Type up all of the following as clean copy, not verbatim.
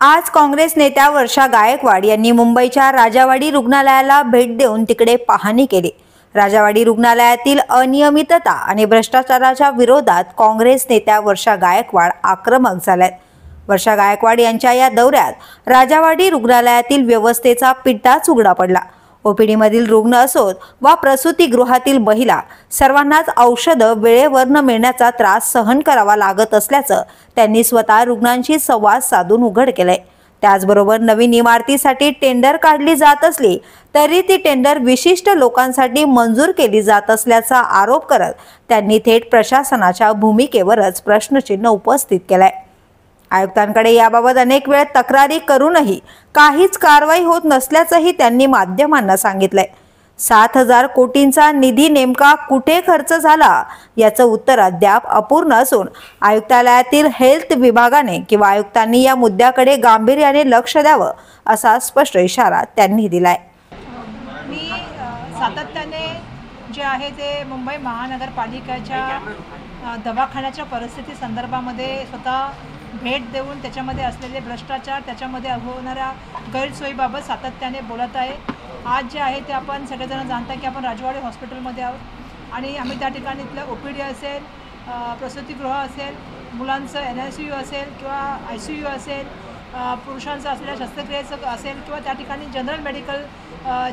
आज काँग्रेस नेत्या वर्षा गायकवाड यांनी मुंबईच्या राजावाडी रुग्णालयाला भेट देऊन तिकडे पाहणी केली। राजावाडी रुग्णालयातील अनियमितता आणि भ्रष्टाचाराच्या विरोधात काँग्रेस नेत्या वर्षा गायकवाड आक्रमक झाल्यात। वर्षा गायकवाड यांच्या या दौऱ्यात राजावाडी रुग्णालयातील व्यवस्थेचा पिट्टाच उघडा पडला। ओपीडी मधील रुग्ण असोत वा प्रसूतीगृहातील महिला सर्वांनाच औषध वेळेवर न मिळण्याचा त्रास सहन करावा लागत असल्याचं त्यांनी स्वतः रुग्णांशी संवाद साधून उघड केलंय। त्याचबरोबर नवीन इमारतीसाठी टेंडर काढली जात असली तरी ती टेंडर विशिष्ट लोकांसाठी मंजूर केली जात असल्याचा आरोप करत त्यांनी थेट प्रशासनाच्या भूमिकेवरच प्रश्नचिन्ह उपस्थित केलंय। आयुक्तांकडे याबाबत अनेक वेळा तक्रारी करूनही काहीच कारवाई होत नसल्याचंही त्यांनी माध्यमांना सांगितलंय। 7,000 कोटींचा निधी नेमका कुठे खर्च झाला याचं उत्तर अद्याप अपूर्ण असून आयुक्तालयातील हेल्थ विभागाने किंवा आयुक्तांनी या मुद्द्याकडे गांभीर्याने लक्ष द्यावं असा स्पष्ट इशारा त्यांनी दिलाय। मी सातत्याने जे आहे ते मुंबई महानगरपालिकेच्या दवाखान्याच्या परिस्थिती संदर्भामध्ये स्वतः भेट देऊन त्याच्यामध्ये असलेले भ्रष्टाचार, त्याच्यामध्ये होणाऱ्या गैरसोयीबाबत सातत्याने बोलत आहे। आज जे आहे ते आपण सगळेजण जाणता की आपण राजवाडी हॉस्पिटलमध्ये आहोत आणि आम्ही त्या ठिकाणी इथलं ओपीडी असेल, प्रसूतीगृह असेल, मुलांचं NICU असेल किंवा ICU असेल, पुरुषांचं असलेल्या शस्त्रक्रियेचं असेल किंवा त्या ठिकाणी जनरल मेडिकल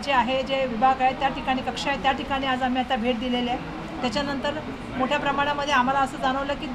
जे आहे, जे विभाग आहे त्या ठिकाणी कक्ष आहे त्या ठिकाणी आज आम्ही आता भेट दिलेली आहे। त्याच्यानंतर मोठ्या प्रमाणामध्ये आम्हाला असं जाणवलं की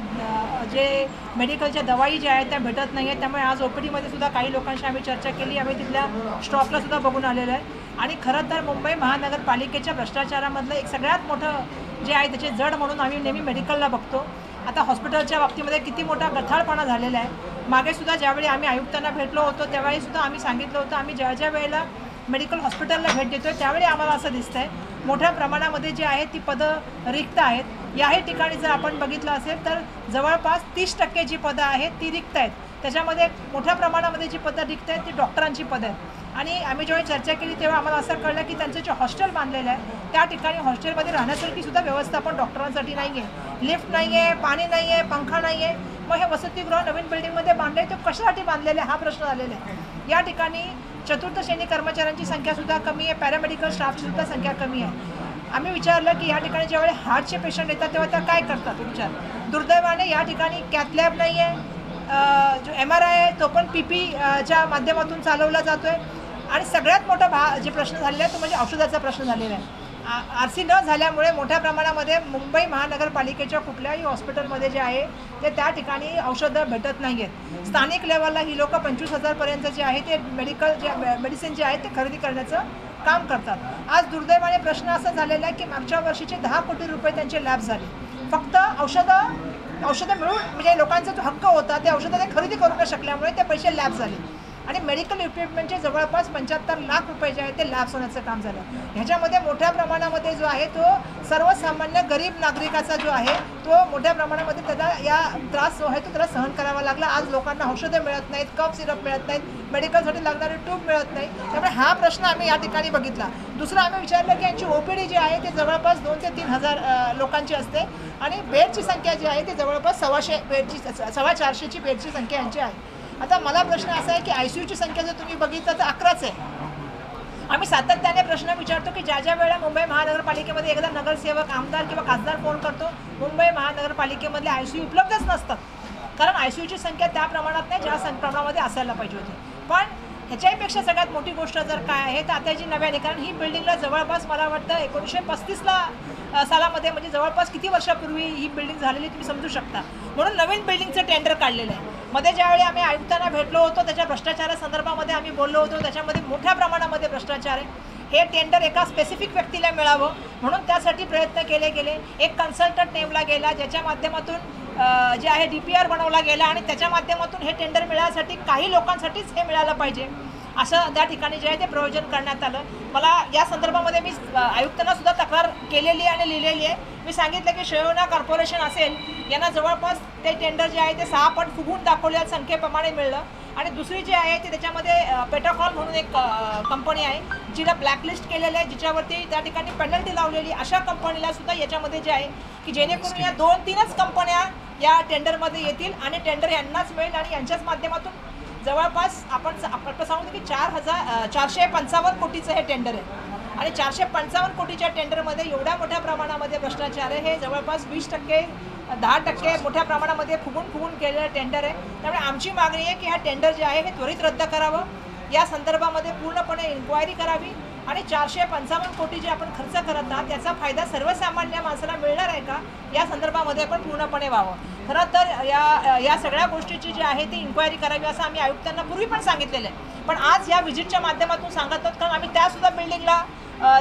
जे मेडिकलच्या दवाई ज्या आहेत त्या भेटत नाही आहेत। त्यामुळे आज ओपीडीमध्ये सुद्धा काही लोकांशी आम्ही चर्चा केली, आम्ही तिथल्या स्टॉकला सुद्धा बघून आलेलं आहे। आणि खरं तर मुंबई महानगरपालिकेच्या भ्रष्टाचारामधलं एक सगळ्यात मोठं जे आहे त्याचे जड म्हणून आम्ही नेहमी मेडिकलला बघतो। आता हॉस्पिटलच्या बाबतीमध्ये किती मोठा गठाळपणा झालेला आहे। मागे सुद्धा ज्यावेळी आम्ही आयुक्तांना भेटलो होतो त्यावेळी सुद्धा आम्ही सांगितलं होतं, आम्ही ज्या वेळेला मेडिकल हॉस्पिटलला भेट देतोय त्यावेळी आम्हाला असं दिसतंय मोठ्या प्रमाणामध्ये जे आहे ती पदं रिक्त आहेत। याही ठिकाणी जर आपण बघितलं असेल तर जवळपास 30% जी पदं आहेत ती रिक्त आहेत। त्याच्यामध्ये मोठ्या प्रमाणामध्ये जी पदं रिक्त आहेत ती डॉक्टरांची पदं आहेत। आणि आम्ही जेव्हा चर्चा केली तेव्हा आम्हाला असं कळलं की त्यांचं जे हॉस्टेल बांधलेलं आहे त्या ठिकाणी हॉस्टेलमध्ये राहण्यासाठी सुद्धा व्यवस्थापन डॉक्टरांसाठी नाही आहे, लिफ्ट नाही आहे, पाणी नाही आहे, पंखा नाही आहे। मग हे वसतिगृह नवीन बिल्डिंगमध्ये बांधले ते कशासाठी बांधलेले हा प्रश्न आलेला आहे। या ठिकाणी चतुर्थ श्रेणी कर्मचाऱ्यांची संख्यासुद्धा कमी आहे, पॅरामेडिकल स्टाफची सुद्धा संख्या कमी आहे। आम्ही विचारलं की या ठिकाणी ज्यावेळी हार्टचे पेशंट येतात तेव्हा त्या काय करतात उपचार। दुर्दैवाने या ठिकाणी कॅथ लॅब नाही आहे, जो MRI आहे तो पण PP च्या माध्यमातून चालवला जातो आहे। आणि सगळ्यात मोठा जे प्रश्न झालेला आहे तो म्हणजे औषधाचा प्रश्न झालेला आहे। RC न झाल्यामुळे मोठ्या प्रमाणामध्ये मुंबई महानगरपालिकेच्या कुठल्याही हॉस्पिटलमध्ये जे आहे ते त्या ठिकाणी औषधं भेटत नाही आहेत। स्थानिक लेवलला ही लोक 25,000 पर्यंत जे आहे ते मेडिसिन जे आहे ते खरेदी करण्याचं काम करतात। आज दुर्दैवाने प्रश्न असा झालेला आहे की मागच्या वर्षीचे 10 कोटी रुपये त्यांचे लॅब झाले। फक्त औषधं मिळून म्हणजे लोकांचा जो हक्क होता ते औषधं ते खरेदी करू न शकल्यामुळे ते पैसे लॅब झाले। आणि मेडिकल इक्विपमेंटचे जवळपास 75 लाख रुपये जे आहे ते लॅब्स होण्याचं काम झालं। ह्याच्यामध्ये मोठ्या प्रमाणामध्ये जो आहे तो सर्वसामान्य गरीब नागरिकाचा जो आहे तो मोठ्या प्रमाणामध्ये त्याचा या त्रास जो आहे तो त्याला सहन करावा लागला। आज लोकांना औषधं मिळत नाहीत, कफ सिरप मिळत नाहीत, मेडिकलसाठी लागणारे ट्यूब मिळत नाही। त्यामुळे हा प्रश्न आम्ही या ठिकाणी बघितला। दुसरं आम्ही विचारलं की यांची ओपीडी जी आहे ते जवळपास 2 ते 3,000 लोकांची असते आणि बेडची संख्या जी आहे ती जवळपास 450ची बेडची संख्या यांची आहे। आता मला प्रश्न असा आहे की ICUची संख्या जर तुम्ही बघितलं तर 11च आहे। आम्ही सातत्याने प्रश्न विचारतो की ज्या वेळेला मुंबई महानगरपालिकेमध्ये एकदा नगरसेवक, आमदार किंवा खासदार फोन करतो, मुंबई महानगरपालिकेमधले ICU उपलब्धच नसतात, कारण ICUची संख्या त्या प्रमाणात नाही ज्या प्रमाणामध्ये असायला पाहिजे होती। पण ह्याच्याहीपेक्षा सगळ्यात मोठी गोष्ट जर काय आहे तर आता जी नव्याने, कारण ही बिल्डिंगला जवळपास मला वाटतं 1935 सालामध्ये म्हणजे जवळपास किती वर्षापूर्वी ही बिल्डिंग झालेली तुम्ही समजू शकता। म्हणून नवीन बिल्डिंगचं टेंडर काढलेलं आहे। मध्ये ज्यावेळी आम्ही आयुक्तांना भेटलो होतो त्याच्या भ्रष्टाचारासंदर्भामध्ये आम्ही बोललो होतो, त्याच्यामध्ये मोठ्या प्रमाणामध्ये भ्रष्टाचार आहे। हे टेंडर एका स्पेसिफिक व्यक्तीला मिळावं म्हणून त्यासाठी प्रयत्न केले गेले। एक कन्सल्टंट नेमला गेला ज्याच्या माध्यमातून जे आहे DPR बनवला गेला आणि त्याच्या माध्यमातून हे टेंडर मिळण्यासाठी काही लोकांसाठीच हे मिळालं पाहिजे असं त्या ठिकाणी जे आहे ते प्रयोजन करण्यात आलं। मला या संदर्भामध्ये मी आयुक्तांना सुद्धा तक्रार केलेली आहे आणि लिहिलेली आहे। मी सांगितलं की शयोना कॉर्पोरेशन असेल यांना जवळपास ते टेंडर जे आहे ते 6 पट फुगून दाखवल्या संख्येप्रमाणे मिळलं। आणि दुसरी जी आहे ते त्याच्यामध्ये पेटाकॉल म्हणून एक कंपनी आहे जिला ब्लॅकलिस्ट केलेलं आहे, जिच्यावरती त्या ठिकाणी पेनल्टी लावलेली। अशा कंपनीला सुद्धा याच्यामध्ये जे आहे की जेणेकरून या 2-3च कंपन्या या टेंडरमध्ये येतील आणि टेंडर यांनाच मिळेल आणि यांच्याच माध्यमातून जवळपास आपण सांगतो की 455 कोटीचं हे टेंडर आहे आणि 455 कोटीच्या टेंडरमध्ये एवढ्या मोठ्या प्रमाणामध्ये भ्रष्टाचार आहे. हे जवळपास 20% 10% मोठ्या प्रमाणामध्ये फुगून केलेलं टेंडर आहे. त्यामुळे आमची मागणी आहे की हा टेंडर जे आहे हे त्वरित रद्द करावं, या संदर्भामध्ये पूर्णपणे इन्क्वायरी करावी आणि 455 कोटी जे आपण खर्च करत आहात त्याचा फायदा सर्वसामान्य माणसाला मिळणार आहे का, या संदर्भामध्ये आपण पूर्णपणे व्हावं. खरं तर या सगळ्या गोष्टीची जी आहे ती इन्क्वायरी करावी असं आम्ही आयुक्तांना पूर्वी पण सांगितलेलं आहे. पण आज या व्हिजिटच्या माध्यमातून सांगत आहोत, कारण आम्ही त्यासुद्धा बिल्डिंगला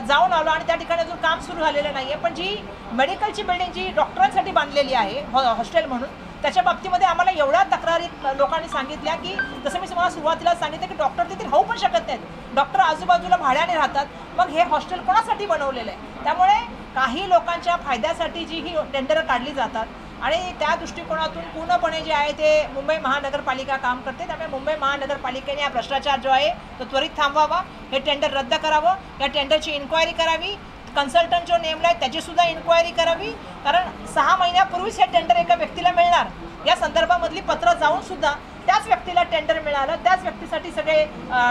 जाऊन आलो आणि त्या ठिकाणी अजून काम सुरू झालेलं नाही आहे. पण जी मेडिकलची बिल्डिंग जी डॉक्टरांसाठी बांधलेली आहे हॉस्टेल म्हणून, त्याच्या बाबतीमध्ये आम्हाला एवढ्या तक्रारी लोकांनी सांगितल्या की जसं मी तुम्हाला सुरुवातीला सांगितलं की डॉक्टर तिथे राहू पण शकत नाहीत, डॉक्टर आजूबाजूला भाड्याने राहतात. मग हे हॉस्टेल कोणासाठी बनवलेलं आहे? त्यामुळे काही लोकांच्या फायद्यासाठी जी ही टेंडर काढली जातात आणि त्या दृष्टिकोनातून पूर्णपणे जे आहे ते मुंबई महानगरपालिका काम करते. त्यामुळे मुंबई महानगरपालिकेने हा भ्रष्टाचार जो आहे तो त्वरित थांबवावा, हे टेंडर रद्द करावं, या टेंडरची इन्क्वायरी करावी, कन्सल्टंट जो नेमला आहे त्याचीसुद्धा इन्क्वायरी करावी. कारण 6 महिन्यापूर्वीच हे टेंडर एका व्यक्तीला मिळणार, या संदर्भामधली पत्र जाऊनसुद्धा त्याच व्यक्तीला टेंडर मिळालं, त्याच व्यक्तीसाठी सगळे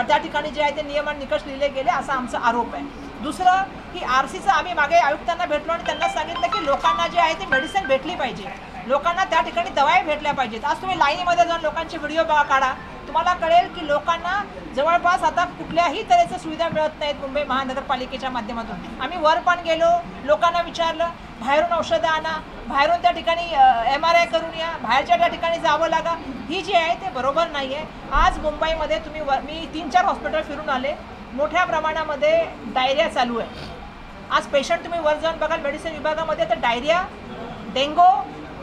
त्या ठिकाणी जे आहे ते नियम आणि निकष लिहिले गेले असा आमचा आरोप आहे. दुसरं की RCचं आम्ही मागे आयुक्तांना भेटलो आणि त्यांना सांगितलं की लोकांना जे आहे ते मेडिसिन भेटली पाहिजे, लोकांना त्या ठिकाणी दवाई भेटल्या पाहिजेत. आज तुम्ही लाईनीमध्ये जाऊन लोकांचे व्हिडिओ काढा, तुम्हाला कळेल की लोकांना जवळपास आता कुठल्याही तऱ्हेच्या सुविधा मिळत नाहीत मुंबई महानगरपालिकेच्या माध्यमातून. आम्ही वर पण गेलो, लोकांना विचारलं, बाहेरून औषधं आणा, बाहेरून त्या ठिकाणी MRI करून या, बाहेरच्या त्या ठिकाणी जावं लागा, ही जी आहे ते बरोबर नाही आहे. आज मुंबईमध्ये मी 3-4 हॉस्पिटल फिरून आले, मोठ्या प्रमाणामध्ये डायरिया चालू आहे. आज पेशंट तुम्ही वर जाऊन बघाल मेडिसिन विभागामध्ये तर डायरिया, डेंगू,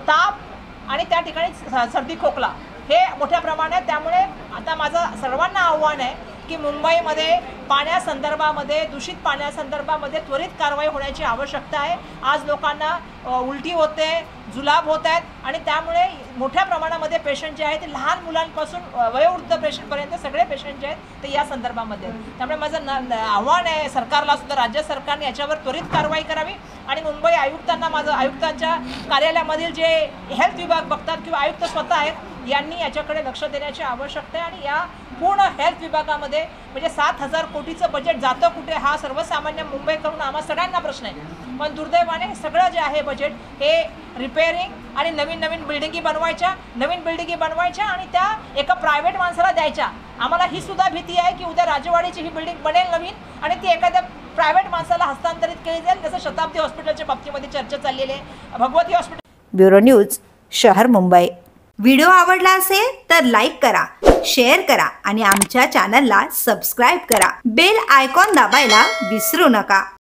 ताप आणि त्या ठिकाणी सर्दी खोकला हे मोठ्या प्रमाणात. त्यामुळे आता माझं सर्वांना आव्हान आहे की मुंबईमध्ये पाण्यासंदर्भामध्ये, दूषित पाण्यासंदर्भामध्ये त्वरित कारवाई होण्याची आवश्यकता आहे. आज लोकांना उलटी होते, जुलाब होत आहेत आणि त्यामुळे मोठ्या प्रमाणामध्ये पेशंट जे आहेत ते लहान मुलांपासून वयोवृद्ध पेशंटपर्यंत सगळे पेशंट जे आहेत ते या संदर्भामध्ये. त्यामुळे माझं आव्हान आहे सरकारला सुद्धा, राज्य सरकारने याच्यावर त्वरित कारवाई करावी आणि मुंबई आयुक्तांना माझं, आयुक्तांच्या कार्यालयामधील जे हेल्थ विभाग बघतात किंवा आयुक्त स्वतः आहेत यांनी याच्याकडे लक्ष देण्याची आवश्यकता आहे. आणि या पूर्ण हेल्थ विभागामध्ये म्हणजे 7,000 कोटीचं बजेट जातं कुठे हा सर्वसामान्य मुंबईकरून आम्हा सगळ्यांना प्रश्न आहे. पण दुर्दैवाने हे सगळं जे आहे बजेट हे रिपेअरिंग आणि नवीन बिल्डिंगी बनवायच्या आणि त्या एका प्रायव्हेट माणसाला द्यायच्या. आम्हाला ही सुद्धा भीती आहे की उद्या राजवाडीची ही बिल्डिंग बनेल नवीन आणि ती एखाद्या प्रायव्हेट माणसाला हस्तांतरित केली जाईल, जसं शताब्दी हॉस्पिटलच्या बाबतीमध्ये चर्चा चाललेली आहे, भगवती हॉस्पिटल. ब्युरो न्यूज, शहर मुंबई. व्हिडिओ आवडला असेल तर लाईक करा, शेअर करा आणि आमच्या चॅनलला सबस्क्राईब करा. बेल आयकॉन दाबायला विसरू नका.